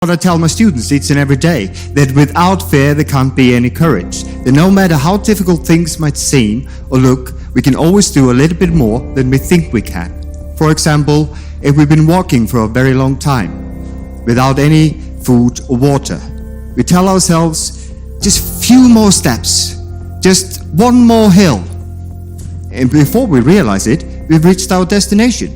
What I tell my students each and every day, that without fear there can't be any courage. That no matter how difficult things might seem or look, we can always do a little bit more than we think we can. For example, if we've been walking for a very long time without any food or water, we tell ourselves just few more steps, just one more hill. And before we realize it, we've reached our destination.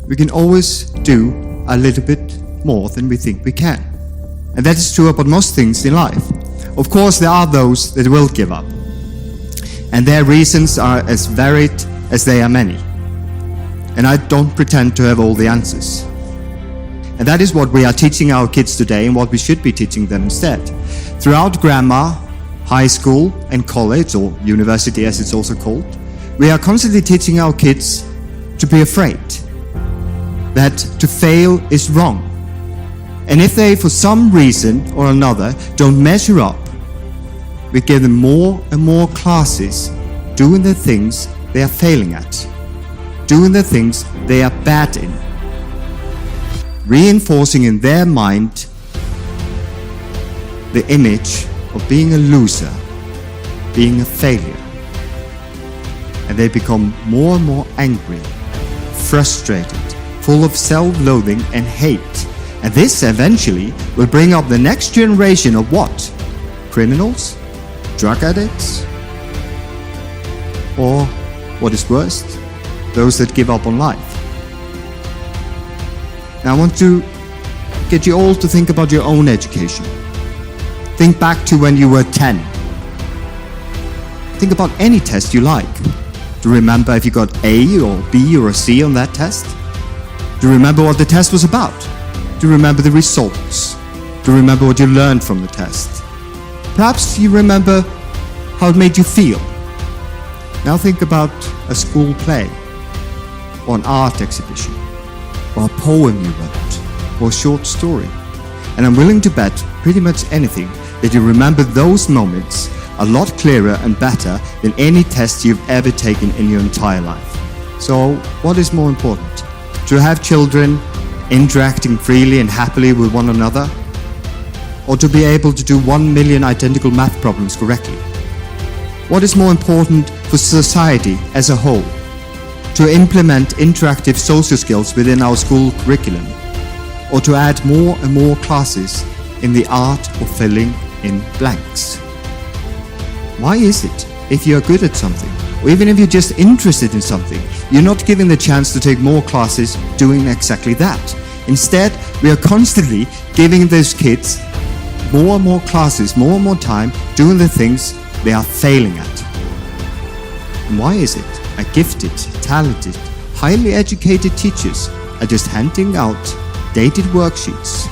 We can always do a little bit more than we think we can. And that is true about most things in life. Of course, there are those that will give up. And their reasons are as varied as they are many. And I don't pretend to have all the answers. And that is what we are teaching our kids today and what we should be teaching them instead. Throughout grammar, high school and college, or university as it's also called, we are constantly teaching our kids to be afraid. That to fail is wrong. And if they, for some reason or another, don't measure up, we give them more and more classes doing the things they are failing at, doing the things they are bad in, reinforcing in their mind the image of being a loser, being a failure. And they become more and more angry, frustrated, full of self-loathing and hate. And this eventually will bring up the next generation of what? Criminals? Drug addicts? Or, what is worst, those that give up on life. Now I want to get you all to think about your own education. Think back to when you were 10. Think about any test you like. Do you remember if you got A or B or a C on that test? Do you remember what the test was about? Do you remember the results? Do you remember what you learned from the test? Perhaps you remember how it made you feel. Now think about a school play, or an art exhibition, or a poem you wrote, or a short story. And I'm willing to bet pretty much anything that you remember those moments a lot clearer and better than any test you've ever taken in your entire life. So what is more important? To have children interacting freely and happily with one another, or to be able to do 1 million identical math problems correctly? What is more important for society as a whole? To implement interactive social skills within our school curriculum, or to add more and more classes in the art of filling in blanks? Why is it, if you are good at something, or even if you're just interested in something, you're not given the chance to take more classes doing exactly that? Instead, we are constantly giving those kids more and more classes, more and more time doing the things they are failing at. And why is it that gifted, talented, highly educated teachers are just handing out dated worksheets,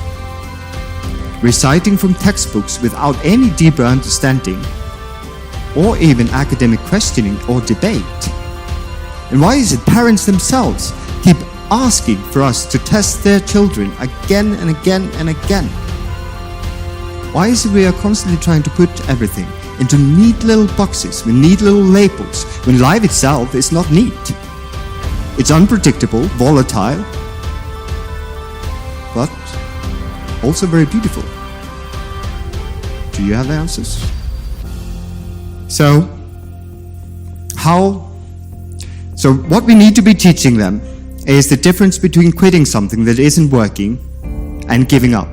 reciting from textbooks without any deeper understanding, or even academic questioning or debate? And why is it parents themselves keep asking for us to test their children again and again and again? Why is it we are constantly trying to put everything into neat little boxes with neat little labels when life itself is not neat? It's unpredictable, volatile, but also very beautiful. Do you have the answers? So what we need to be teaching them is the difference between quitting something that isn't working and giving up.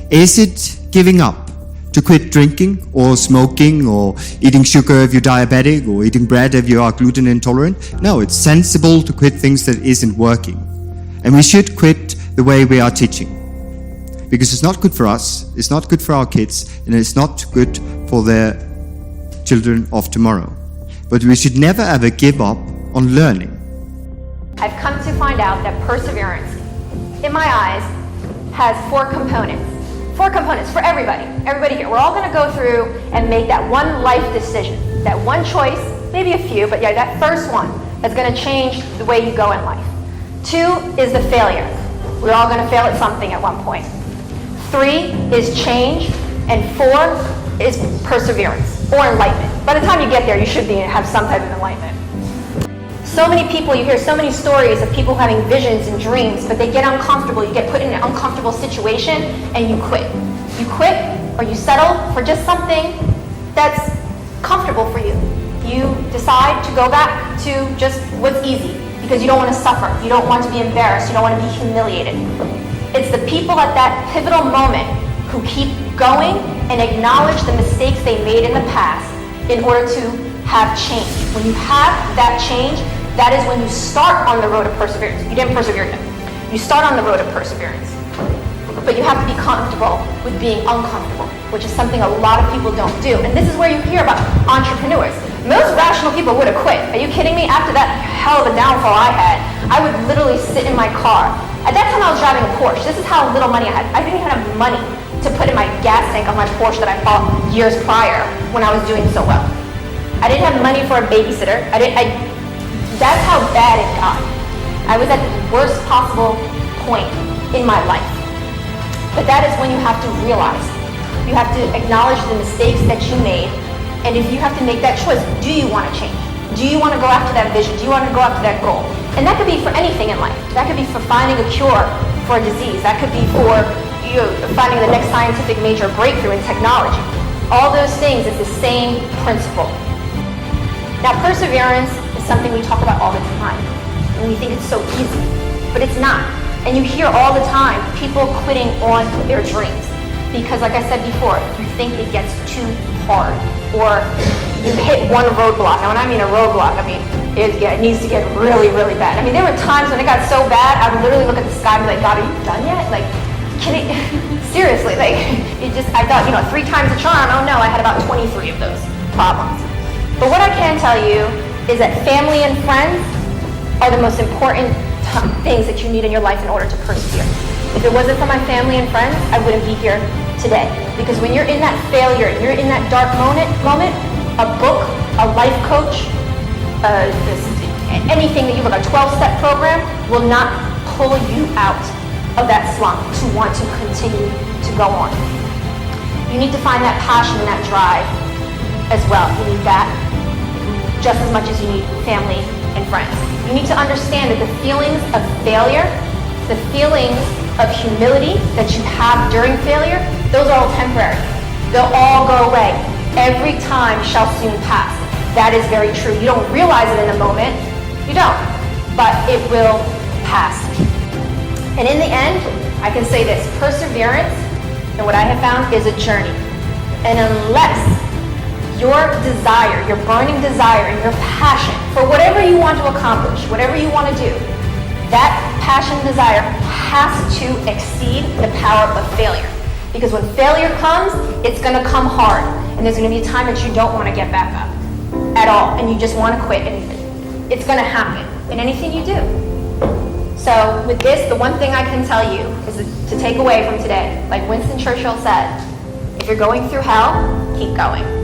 Is it giving up to quit drinking or smoking or eating sugar if you're diabetic or eating bread if you are gluten intolerant? No, it's sensible to quit things that isn't working. And we should quit the way we are teaching. Because it's not good for us, it's not good for our kids, and it's not good for their children of tomorrow. But we should never ever give up on learning. I've come to find out that perseverance, in my eyes, has four components. Four components for everybody. Everybody here. We're all going to go through and make that one life decision. That one choice, maybe a few, but yeah, that first one that's going to change the way you go in life. 2 is the failure. We're all going to fail at something at one point. 3 is change. And 4 is perseverance or enlightenment. By the time you get there, you should have some type of enlightenment. So many people, you hear so many stories of people having visions and dreams, but they get uncomfortable. You get put in an uncomfortable situation and you quit. You quit or you settle for just something that's comfortable for you. You decide to go back to just what's easy because you don't want to suffer. You don't want to be embarrassed. You don't want to be humiliated. It's the people at that pivotal moment who keep going and acknowledge the mistakes they made in the past in order to have change. When you have that change, that is when you start on the road of perseverance. You didn't persevere yet. You start on the road of perseverance. But you have to be comfortable with being uncomfortable, which is something a lot of people don't do. And this is where you hear about entrepreneurs. Most rational people would have quit. Are you kidding me? After that hell of a downfall I had, I would literally sit in my car. At that time I was driving a Porsche. This is how little money I had. I didn't even have money to put in my gas tank of my Porsche that I bought years prior when I was doing so well. I didn't have money for a babysitter. That's how bad it got. I was at the worst possible point in my life. But that is when you have to realize. You have to acknowledge the mistakes that you made. And if you have to make that choice, do you want to change? Do you want to go after that vision? Do you want to go after that goal? And that could be for anything in life. That could be for finding a cure for a disease. That could be for finding the next scientific major breakthrough in technology. All those things is the same principle. Now, perseverance is something we talk about all the time, and we think it's so easy, but it's not. And you hear all the time people quitting on their dreams because, like I said before, you think it gets too hard, or you hit one roadblock. Now, when I mean a roadblock, I mean it needs to get really, really bad. I mean, there were times when it got so bad, I would literally look at the sky and be like, God, are you done yet? Like, can it, seriously, like, I thought, 3 times the charm. Oh no, I had about 23 of those problems. But what I can tell you is that family and friends are the most important things that you need in your life in order to persevere. If it wasn't for my family and friends, I wouldn't be here today. Because when you're in that failure, you're in that dark moment, a book, a life coach, anything that you have, a 12-step program will not pull you out of that slump to want to continue to go on. You need to find that passion and that drive as well. You need that just as much as you need family and friends. You need to understand that the feelings of failure, the feelings of humility that you have during failure, those are all temporary. They'll all go away. Every time shall soon pass. That is very true. You don't realize it in the moment. You don't. But it will pass. And in the end, I can say this, perseverance, and what I have found, is a journey. And unless your desire, your burning desire, and your passion for whatever you want to accomplish, whatever you want to do, that passion, desire has to exceed the power of failure. Because when failure comes, it's going to come hard. And there's going to be a time that you don't want to get back up at all. And you just want to quit. And it's going to happen in anything you do. So with this, the one thing I can tell you is to take away from today, like Winston Churchill said, if you're going through hell, keep going.